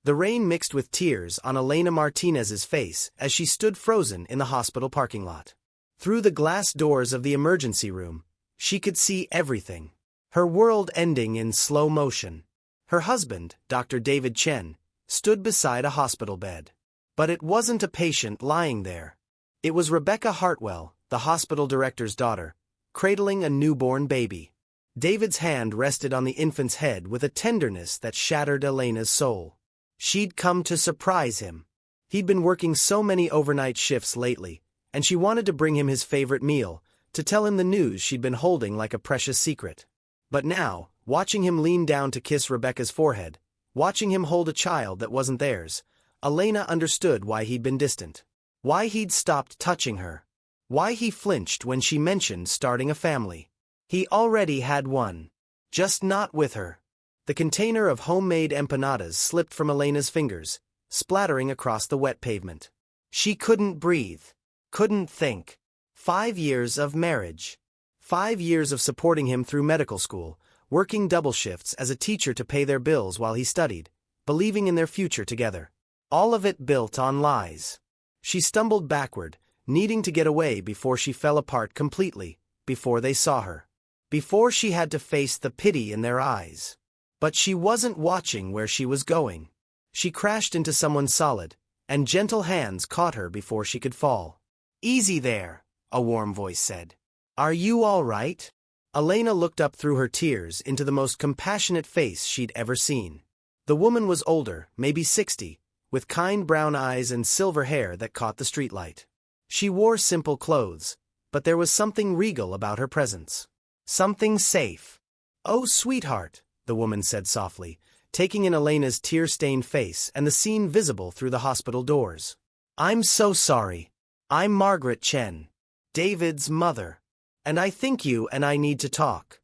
The rain mixed with tears on Elena Martinez's face as she stood frozen in the hospital parking lot. Through the glass doors of the emergency room, she could see everything. Her world ending in slow motion. Her husband, Dr. David Chen, stood beside a hospital bed. But it wasn't a patient lying there. It was Rebecca Hartwell, the hospital director's daughter, cradling a newborn baby. David's hand rested on the infant's head with a tenderness that shattered Elena's soul. She'd come to surprise him. He'd been working so many overnight shifts lately, and she wanted to bring him his favorite meal, to tell him the news she'd been holding like a precious secret. But now, watching him lean down to kiss Rebecca's forehead, watching him hold a child that wasn't theirs, Elena understood why he'd been distant. Why he'd stopped touching her. Why he flinched when she mentioned starting a family. He already had one. Just not with her. The container of homemade empanadas slipped from Elena's fingers, splattering across the wet pavement. She couldn't breathe. Couldn't think. 5 years of marriage. 5 years of supporting him through medical school, working double shifts as a teacher to pay their bills while he studied, believing in their future together. All of it built on lies. She stumbled backward, needing to get away before she fell apart completely, before they saw her. Before she had to face the pity in their eyes. But she wasn't watching where she was going. She crashed into someone solid, and gentle hands caught her before she could fall. "Easy there," a warm voice said. "Are you all right?" Elena looked up through her tears into the most compassionate face she'd ever seen. The woman was older, maybe 60, with kind brown eyes and silver hair that caught the streetlight. She wore simple clothes, but there was something regal about her presence. Something safe. "Oh, sweetheart," the woman said softly, taking in Elena's tear-stained face and the scene visible through the hospital doors. "I'm so sorry. I'm Margaret Chen, David's mother. And I think you and I need to talk."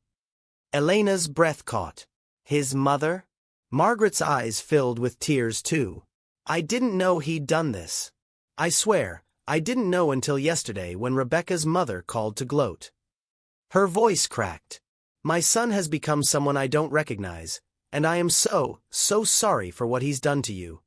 Elena's breath caught. His mother? Margaret's eyes filled with tears too. "I didn't know he'd done this. I swear, I didn't know until yesterday when Rebecca's mother called to gloat." Her voice cracked. "My son has become someone I don't recognize, and I am so sorry for what he's done to you."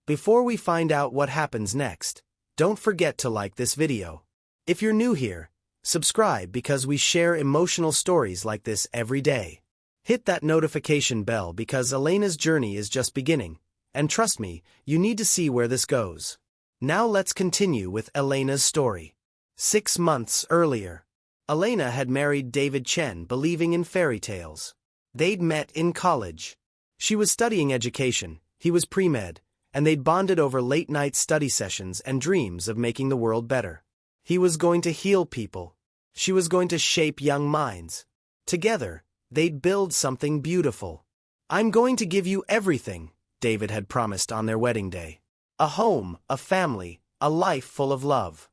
Before we find out what happens next, don't forget to like this video. If you're new here, subscribe because we share emotional stories like this every day. Hit that notification bell because Elena's journey is just beginning, and trust me, you need to see where this goes. Now let's continue with Elena's story. 6 months earlier, Elena had married David Chen believing in fairy tales. They'd met in college. She was studying education, he was pre-med, and they'd bonded over late-night study sessions and dreams of making the world better. He was going to heal people. She was going to shape young minds. Together, they'd build something beautiful. "I'm going to give you everything," David had promised on their wedding day. "A home, a family, a life full of love."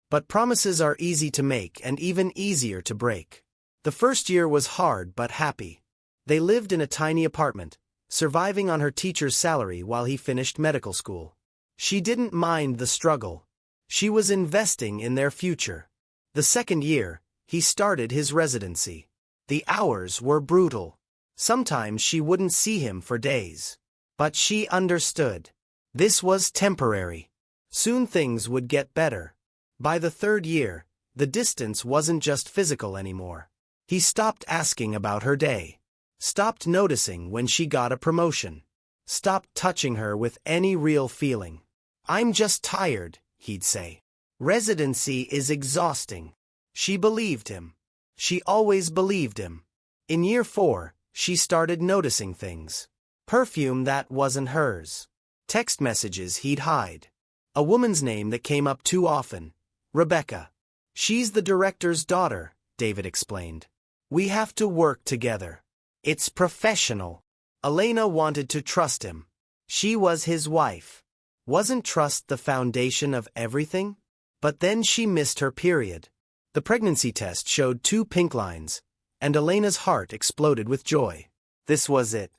But promises are easy to make and even easier to break. The first year was hard but happy. They lived in a tiny apartment, surviving on her teacher's salary while he finished medical school. She didn't mind the struggle. She was investing in their future. The second year, he started his residency. The hours were brutal. Sometimes she wouldn't see him for days. But she understood. This was temporary. Soon things would get better. By the third year, the distance wasn't just physical anymore. He stopped asking about her day. Stopped noticing when she got a promotion. Stopped touching her with any real feeling. "I'm just tired," he'd say. "Residency is exhausting." She believed him. She always believed him. In year 4, she started noticing things. Perfume that wasn't hers. Text messages he'd hide. A woman's name that came up too often. Rebecca. "She's the director's daughter," David explained. "We have to work together. It's professional." Elena wanted to trust him. She was his wife. Wasn't trust the foundation of everything? But then she missed her period. The pregnancy test showed 2 pink lines, and Elena's heart exploded with joy. This was it.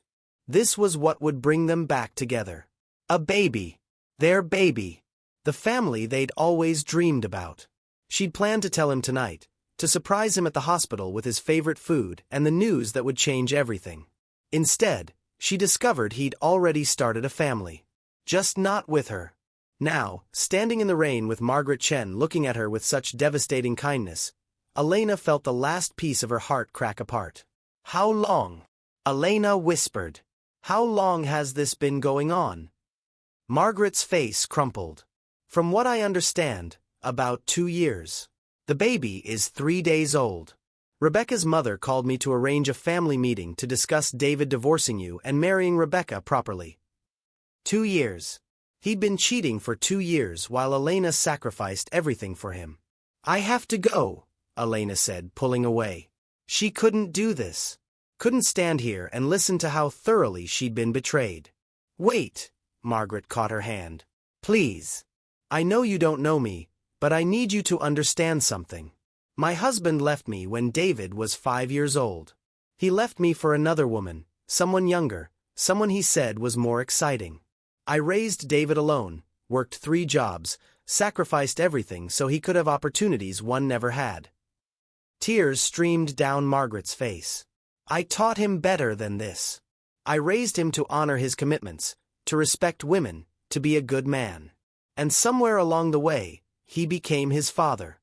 This was what would bring them back together. A baby. Their baby. The family they'd always dreamed about. She'd planned to tell him tonight, to surprise him at the hospital with his favorite food and the news that would change everything. Instead, she discovered he'd already started a family. Just not with her. Now, standing in the rain with Margaret Chen looking at her with such devastating kindness, Elena felt the last piece of her heart crack apart. "How long?" Elena whispered. "How long has this been going on?" Margaret's face crumpled. "From what I understand, about 2 years. The baby is 3 days old. Rebecca's mother called me to arrange a family meeting to discuss David divorcing you and marrying Rebecca properly." 2 years. He'd been cheating for 2 years while Elena sacrificed everything for him. "I have to go," Elena said, pulling away. She couldn't do this. Couldn't stand here and listen to how thoroughly she'd been betrayed. "Wait," Margaret caught her hand. "Please. I know you don't know me, but I need you to understand something. My husband left me when David was 5 years old. He left me for another woman, someone younger, someone he said was more exciting. I raised David alone, worked 3 jobs, sacrificed everything so he could have opportunities one never had." Tears streamed down Margaret's face. "I taught him better than this. I raised him to honor his commitments, to respect women, to be a good man. And somewhere along the way, he became his father.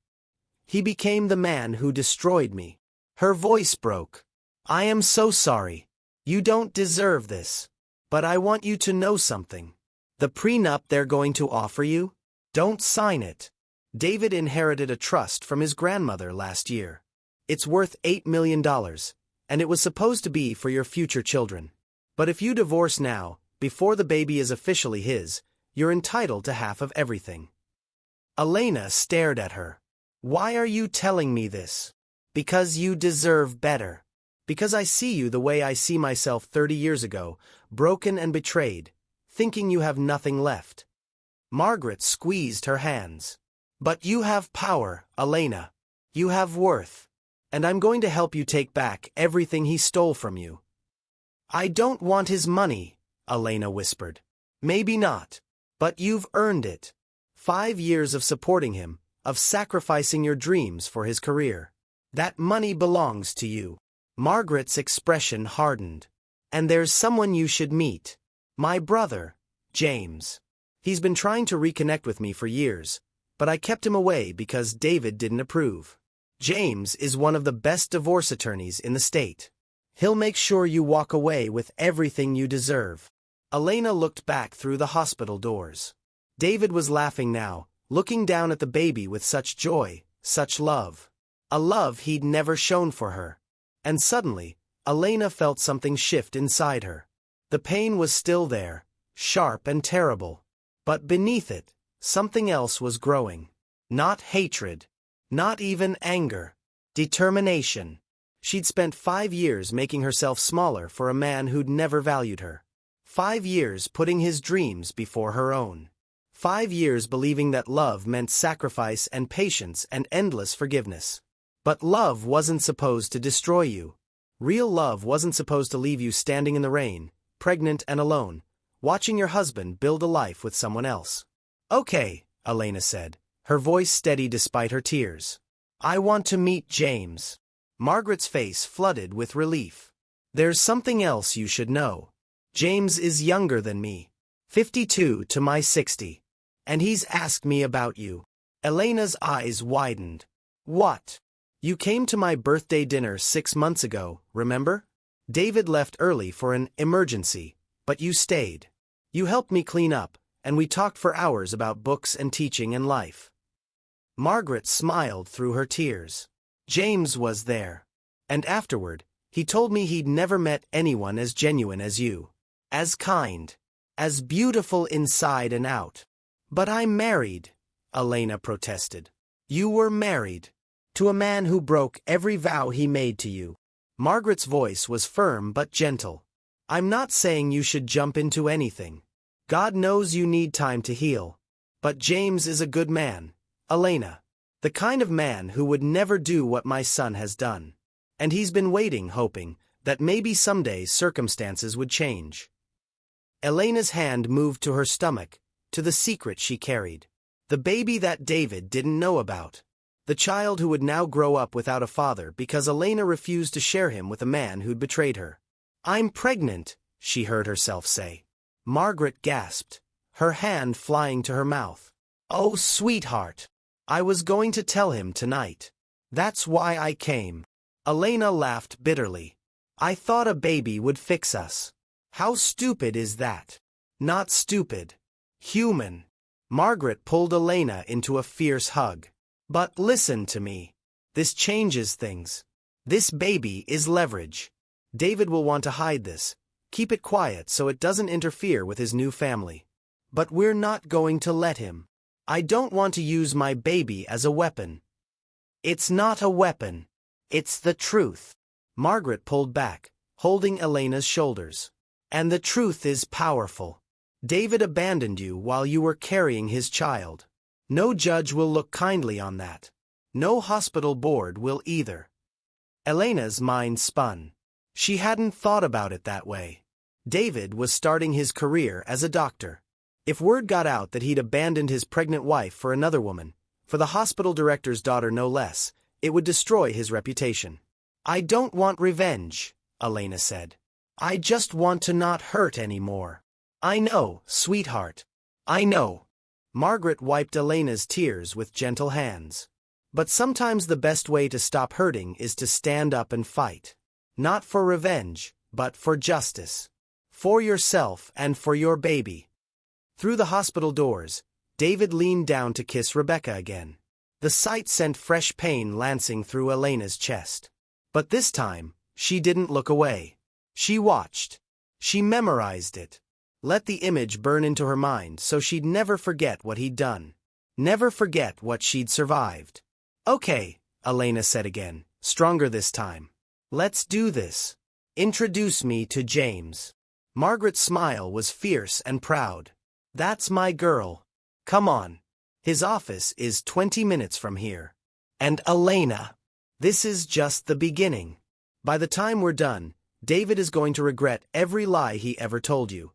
He became the man who destroyed me." Her voice broke. "I am so sorry. You don't deserve this. But I want you to know something. The prenup they're going to offer you? Don't sign it. David inherited a trust from his grandmother last year. It's worth $8 million, and it was supposed to be for your future children. But if you divorce now, before the baby is officially his, you're entitled to half of everything." Elena stared at her. "Why are you telling me this?" "Because you deserve better. Because I see you the way I see myself 30 years ago, broken and betrayed, thinking you have nothing left." Margaret squeezed her hands. "But you have power, Elena. You have worth. And I'm going to help you take back everything he stole from you." "I don't want his money," Elena whispered. "Maybe not. But you've earned it. 5 years of supporting him, of sacrificing your dreams for his career. That money belongs to you." Margaret's expression hardened. "And there's someone you should meet. My brother, James. He's been trying to reconnect with me for years, but I kept him away because David didn't approve. James is one of the best divorce attorneys in the state. He'll make sure you walk away with everything you deserve." Elena looked back through the hospital doors. David was laughing now, looking down at the baby with such joy, such love. A love he'd never shown for her. And suddenly, Elena felt something shift inside her. The pain was still there, sharp and terrible. But beneath it, something else was growing. Not hatred. Not even anger. Determination. She'd spent 5 years making herself smaller for a man who'd never valued her. 5 years putting his dreams before her own. 5 years believing that love meant sacrifice and patience and endless forgiveness. But love wasn't supposed to destroy you. Real love wasn't supposed to leave you standing in the rain, pregnant and alone, watching your husband build a life with someone else. "Okay," Elena said, her voice steady despite her tears. "I want to meet James." Margaret's face flooded with relief. "There's something else you should know. James is younger than me. 52 to my 60. And he's asked me about you." Elena's eyes widened. "What?" "You came to my birthday dinner 6 months ago, remember? David left early for an emergency, but you stayed. You helped me clean up, and we talked for hours about books and teaching and life." Margaret smiled through her tears. "James was there. And afterward, he told me he'd never met anyone as genuine as you. As kind. As beautiful inside and out." "But I'm married," Elena protested. "You were married. To a man who broke every vow he made to you." Margaret's voice was firm but gentle. "I'm not saying you should jump into anything. God knows you need time to heal. But James is a good man, Elena. The kind of man who would never do what my son has done. And he's been waiting, hoping that maybe someday circumstances would change." Elena's hand moved to her stomach, to the secret she carried. The baby that David didn't know about. The child who would now grow up without a father because Elena refused to share him with a man who'd betrayed her. "I'm pregnant," she heard herself say. Margaret gasped, her hand flying to her mouth. Oh, sweetheart. I was going to tell him tonight. That's why I came. Elena laughed bitterly. I thought a baby would fix us. How stupid is that? Not stupid. Human. Margaret pulled Elena into a fierce hug. But listen to me. This changes things. This baby is leverage. David will want to hide this, keep it quiet so it doesn't interfere with his new family. But we're not going to let him. I don't want to use my baby as a weapon. It's not a weapon. It's the truth. Margaret pulled back, holding Elena's shoulders. And the truth is powerful. David abandoned you while you were carrying his child. No judge will look kindly on that. No hospital board will either. Elena's mind spun. She hadn't thought about it that way. David was starting his career as a doctor. If word got out that he'd abandoned his pregnant wife for another woman, for the hospital director's daughter no less, it would destroy his reputation. I don't want revenge, Elena said. I just want to not hurt anymore. I know, sweetheart. I know. Margaret wiped Elena's tears with gentle hands. But sometimes the best way to stop hurting is to stand up and fight. Not for revenge, but for justice. For yourself and for your baby. Through the hospital doors, David leaned down to kiss Rebecca again. The sight sent fresh pain lancing through Elena's chest. But this time, she didn't look away. She watched. She memorized it. Let the image burn into her mind so she'd never forget what he'd done. Never forget what she'd survived. Okay, Elena said again, stronger this time. Let's do this. Introduce me to James. Margaret's smile was fierce and proud. That's my girl. Come on. His office is 20 minutes from here. And Elena, this is just the beginning. By the time we're done, David is going to regret every lie he ever told you.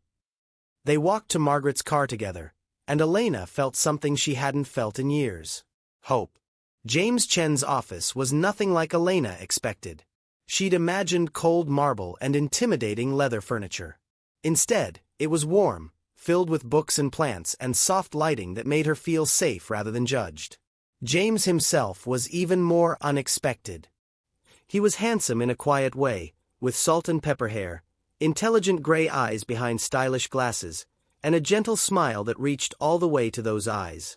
They walked to Margaret's car together, and Elena felt something she hadn't felt in years. Hope. James Chen's office was nothing like Elena expected. She'd imagined cold marble and intimidating leather furniture. Instead, it was warm, filled with books and plants and soft lighting that made her feel safe rather than judged. James himself was even more unexpected. He was handsome in a quiet way, with salt and pepper hair, intelligent gray eyes behind stylish glasses, and a gentle smile that reached all the way to those eyes.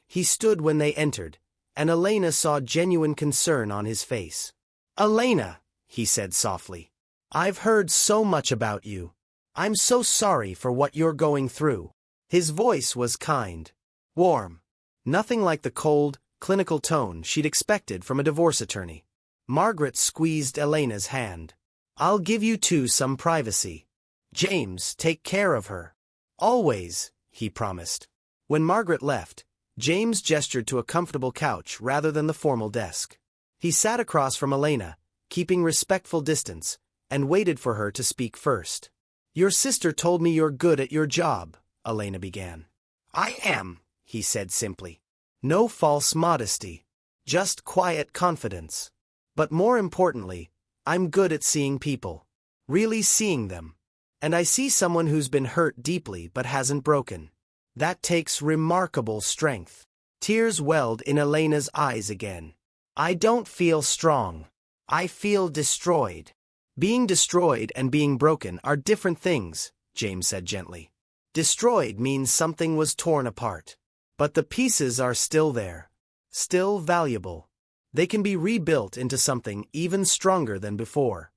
He stood when they entered, and Elena saw genuine concern on his face. Elena, he said softly, I've heard so much about you. I'm so sorry for what you're going through. His voice was kind, warm, nothing like the cold, clinical tone she'd expected from a divorce attorney. Margaret squeezed Elena's hand. I'll give you two some privacy. James, take care of her. Always, he promised. When Margaret left, James gestured to a comfortable couch rather than the formal desk. He sat across from Elena, keeping respectful distance, and waited for her to speak first. Your sister told me you're good at your job, Elena began. I am, he said simply. No false modesty. Just quiet confidence. But more importantly, I'm good at seeing people. Really seeing them. And I see someone who's been hurt deeply but hasn't broken. That takes remarkable strength. Tears welled in Elena's eyes again. I don't feel strong. I feel destroyed. Being destroyed and being broken are different things, James said gently. Destroyed means something was torn apart. But the pieces are still there. Still valuable. They can be rebuilt into something even stronger than before.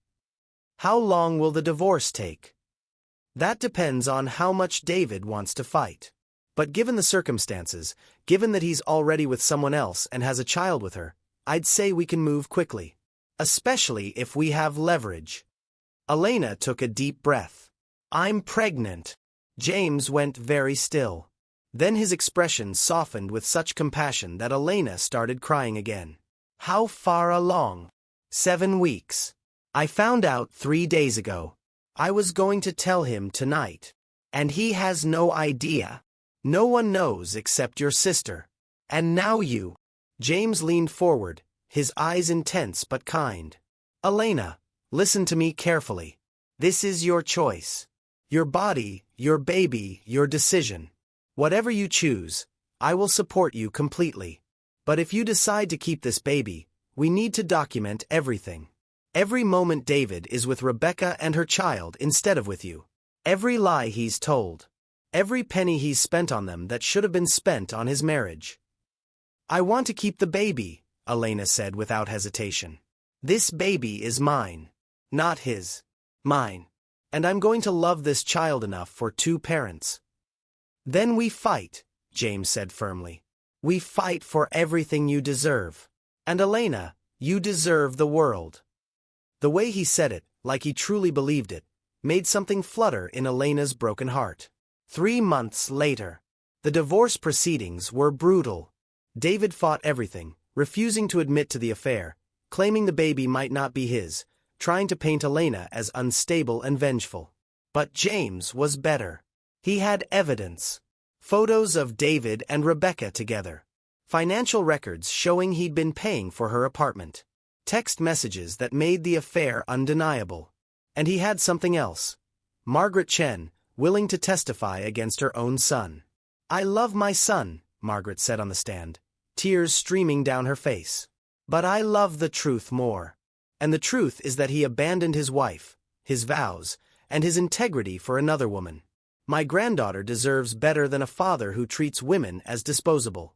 How long will the divorce take? That depends on how much David wants to fight. But given the circumstances, given that he's already with someone else and has a child with her, I'd say we can move quickly. Especially if we have leverage. Elena took a deep breath. I'm pregnant. James went very still. Then his expression softened with such compassion that Elena started crying again. How far along? 7 weeks. I found out 3 days ago. I was going to tell him tonight. And he has no idea. No one knows except your sister. And now you. James leaned forward, his eyes intense but kind. Elena, listen to me carefully. This is your choice. Your body, your baby, your decision. Whatever you choose, I will support you completely. But if you decide to keep this baby, we need to document everything. Every moment David is with Rebecca and her child instead of with you. Every lie he's told. Every penny he's spent on them that should have been spent on his marriage. I want to keep the baby, Elena said without hesitation. This baby is mine. Not his. Mine. And I'm going to love this child enough for two parents. Then we fight, James said firmly. We fight for everything you deserve. And Elena, you deserve the world. The way he said it, like he truly believed it, made something flutter in Elena's broken heart. 3 months later. The divorce proceedings were brutal. David fought everything, refusing to admit to the affair, claiming the baby might not be his, trying to paint Elena as unstable and vengeful. But James was better. He had evidence. Photos of David and Rebecca together. Financial records showing he'd been paying for her apartment. Text messages that made the affair undeniable. And he had something else. Margaret Chen, willing to testify against her own son. I love my son, Margaret said on the stand, tears streaming down her face. But I love the truth more. And the truth is that he abandoned his wife, his vows, and his integrity for another woman. My granddaughter deserves better than a father who treats women as disposable.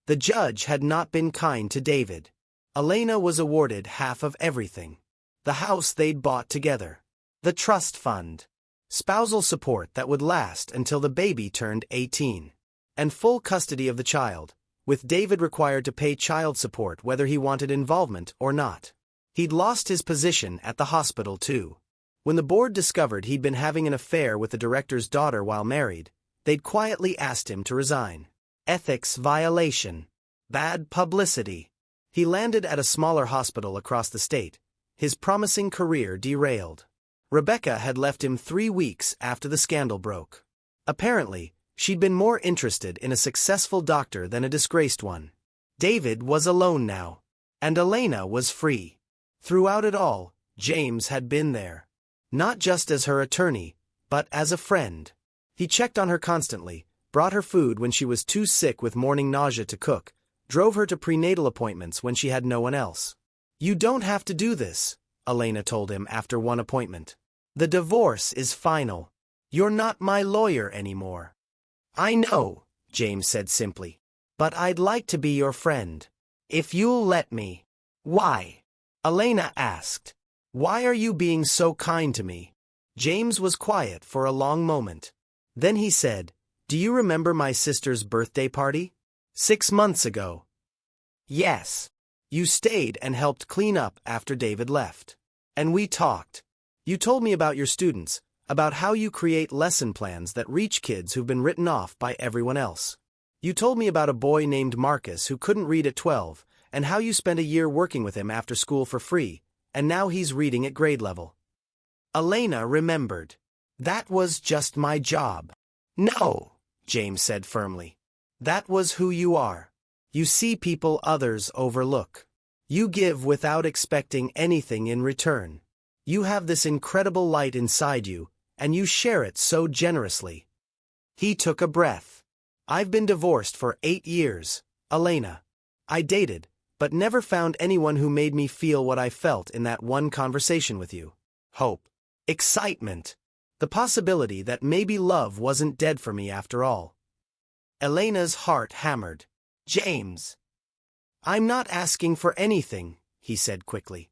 The judge had not been kind to David. Elena was awarded half of everything. The house they'd bought together. The trust fund. Spousal support that would last until the baby turned 18. And full custody of the child, with David required to pay child support whether he wanted involvement or not. He'd lost his position at the hospital too. When the board discovered he'd been having an affair with the director's daughter while married, they'd quietly asked him to resign. Ethics violation. Bad publicity. He landed at a smaller hospital across the state, his promising career derailed. Rebecca had left him 3 weeks after the scandal broke. Apparently, she'd been more interested in a successful doctor than a disgraced one. David was alone now. And Elena was free. Throughout it all, James had been there. Not just as her attorney, but as a friend. He checked on her constantly, brought her food when she was too sick with morning nausea to cook, drove her to prenatal appointments when she had no one else. You don't have to do this, Elena told him after one appointment. The divorce is final. You're not my lawyer anymore. I know, James said simply. But I'd like to be your friend. If you'll let me. Why? Elena asked. Why are you being so kind to me? James was quiet for a long moment. Then he said, Do you remember my sister's birthday party? 6 months ago. Yes. You stayed and helped clean up after David left. And we talked. You told me about your students, about how you create lesson plans that reach kids who've been written off by everyone else. You told me about a boy named Marcus who couldn't read at 12, and how you spent a year working with him after school for free, and now he's reading at grade level. Elena remembered. That was just my job. No, James said firmly. That was who you are. You see people others overlook. You give without expecting anything in return. You have this incredible light inside you, and you share it so generously. He took a breath. I've been divorced for 8 years, Elena. I dated, but never found anyone who made me feel what I felt in that one conversation with you. Hope. Excitement. The possibility that maybe love wasn't dead for me after all. Elena's heart hammered. James. I'm not asking for anything, he said quickly.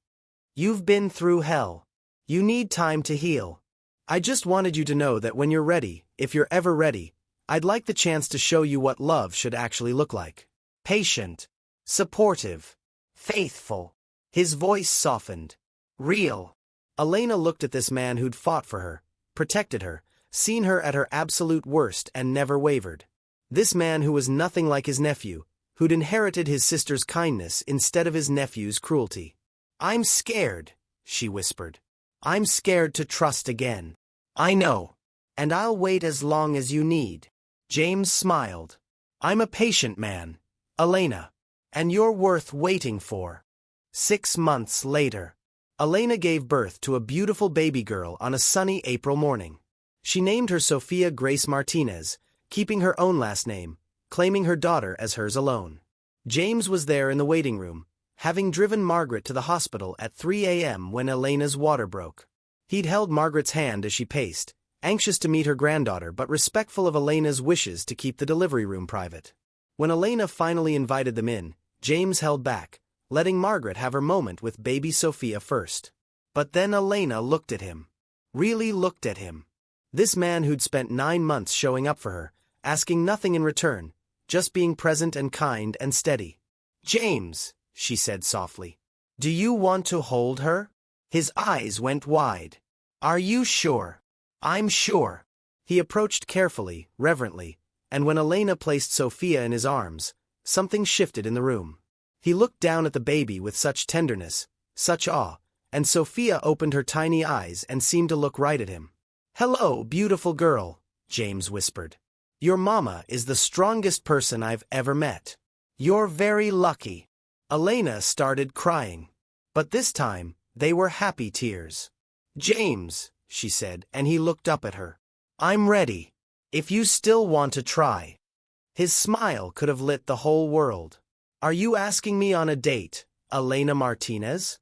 You've been through hell. You need time to heal. I just wanted you to know that when you're ready, if you're ever ready, I'd like the chance to show you what love should actually look like. Patient. Supportive. Faithful. His voice softened. Real. Elena looked at this man who'd fought for her, protected her, seen her at her absolute worst and never wavered. This man who was nothing like his nephew, who'd inherited his sister's kindness instead of his nephew's cruelty. I'm scared, she whispered. I'm scared to trust again. I know. And I'll wait as long as you need. James smiled. I'm a patient man, Elena. And you're worth waiting for. 6 months later. Elena gave birth to a beautiful baby girl on a sunny April morning. She named her Sophia Grace Martinez, keeping her own last name, claiming her daughter as hers alone. James was there in the waiting room, having driven Margaret to the hospital at 3 a.m. when Elena's water broke. He'd held Margaret's hand as she paced, anxious to meet her granddaughter but respectful of Elena's wishes to keep the delivery room private. When Elena finally invited them in, James held back, letting Margaret have her moment with baby Sophia first. But then Elena looked at him. Really looked at him. This man who'd spent 9 months showing up for her, asking nothing in return, just being present and kind and steady. "James," she said softly, "do you want to hold her?" His eyes went wide. "Are you sure?" "I'm sure." He approached carefully, reverently, and when Elena placed Sophia in his arms, something shifted in the room. He looked down at the baby with such tenderness, such awe, and Sophia opened her tiny eyes and seemed to look right at him. "Hello, beautiful girl," James whispered. "Your mama is the strongest person I've ever met. You're very lucky." Elena started crying. But this time, they were happy tears. "James," she said, and he looked up at her. "I'm ready. If you still want to try." His smile could have lit the whole world. "Are you asking me on a date, Elena Martinez?"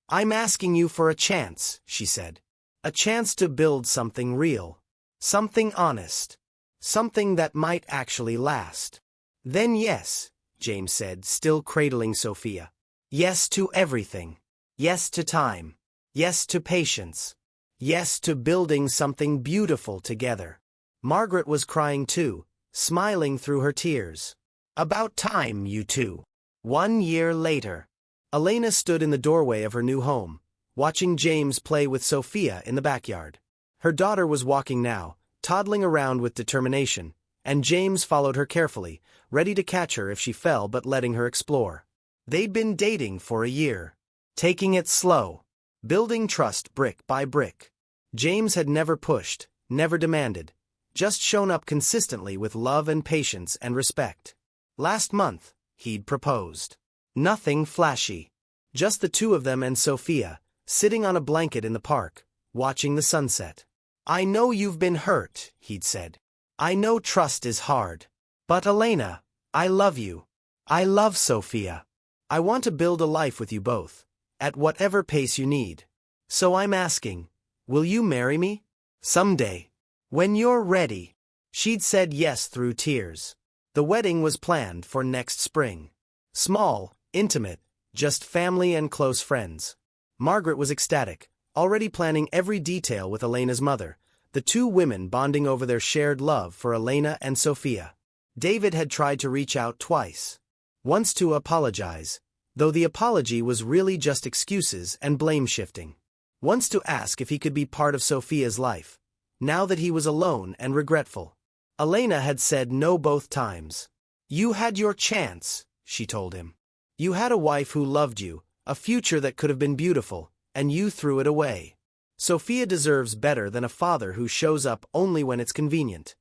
"I'm asking you for a chance," she said. "A chance to build something real. Something honest. Something that might actually last." "Then yes," James said, still cradling Sophia. "Yes to everything. Yes to time. Yes to patience. Yes to building something beautiful together." Margaret was crying too, smiling through her tears. "About time, you two." 1 year later. Elena stood in the doorway of her new home, watching James play with Sophia in the backyard. Her daughter was walking now, toddling around with determination, and James followed her carefully, ready to catch her if she fell but letting her explore. They'd been dating for a year. Taking it slow. Building trust brick by brick. James had never pushed, never demanded, just shown up consistently with love and patience and respect. Last month, he'd proposed. Nothing flashy. Just the two of them and Sophia, sitting on a blanket in the park, watching the sunset. "I know you've been hurt," he'd said. "I know trust is hard. But Elena, I love you. I love Sophia. I want to build a life with you both, at whatever pace you need. So I'm asking, will you marry me? Someday. When you're ready." She'd said yes through tears. The wedding was planned for next spring. Small, intimate, just family and close friends. Margaret was ecstatic, already planning every detail with Elena's mother, the two women bonding over their shared love for Elena and Sophia. David had tried to reach out twice. Once to apologize, though the apology was really just excuses and blame-shifting. Once to ask if he could be part of Sophia's life, now that he was alone and regretful. Elena had said no both times. "You had your chance," she told him. "You had a wife who loved you, a future that could have been beautiful, and you threw it away. Sophia deserves better than a father who shows up only when it's convenient."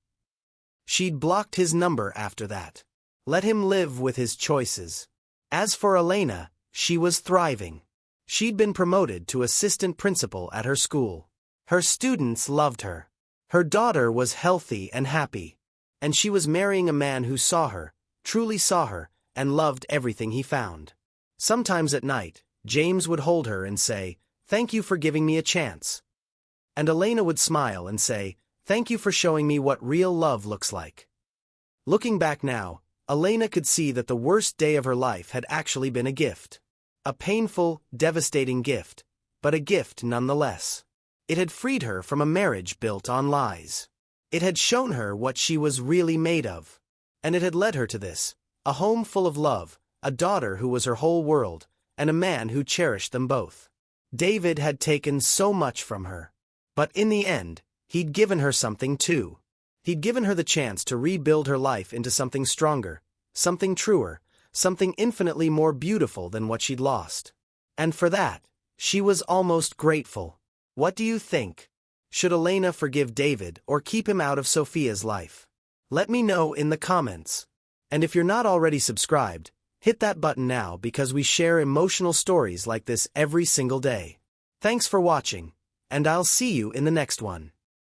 She'd blocked his number after that. Let him live with his choices. As for Elena, she was thriving. She'd been promoted to assistant principal at her school. Her students loved her. Her daughter was healthy and happy. And she was marrying a man who saw her, truly saw her, and loved everything he found. Sometimes at night, James would hold her and say, "Thank you for giving me a chance." And Elena would smile and say, "Thank you for showing me what real love looks like." Looking back now, Elena could see that the worst day of her life had actually been a gift. A painful, devastating gift, but a gift nonetheless. It had freed her from a marriage built on lies. It had shown her what she was really made of. And it had led her to this, a home full of love, a daughter who was her whole world, and a man who cherished them both. David had taken so much from her. But in the end, he'd given her something too. He'd given her the chance to rebuild her life into something stronger, something truer, something infinitely more beautiful than what she'd lost. And for that, she was almost grateful. What do you think? Should Elena forgive David or keep him out of Sophia's life? Let me know in the comments. And if you're not already subscribed, hit that button now because we share emotional stories like this every single day. Thanks for watching, and I'll see you in the next one.